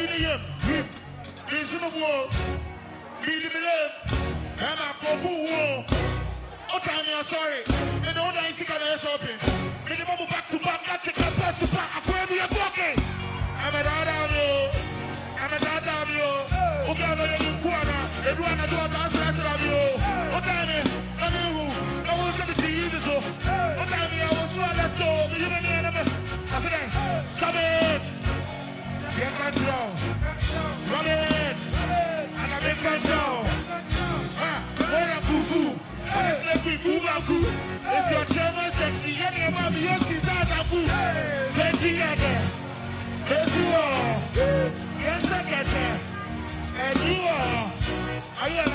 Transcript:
Billion, reasonable, million, and I go war. Oh, I'm sorry. You know that you can shopping. Minimum back to back, that's a back to back. I'm going to be a walking. I'm a dad of you. I'm a dad of you. Okay, I'm a little corner. Everyone I do a dance of you. Okay, I was going to see you this. Okay, I was one that told me. You know the enemy. I said, stop it. Get control. Run it. And I make control. Where are you? It's your German sexy, and your mommy, your kids are a boo. Veggie again. Yes, you are. Yes, I get there. And you are. Are you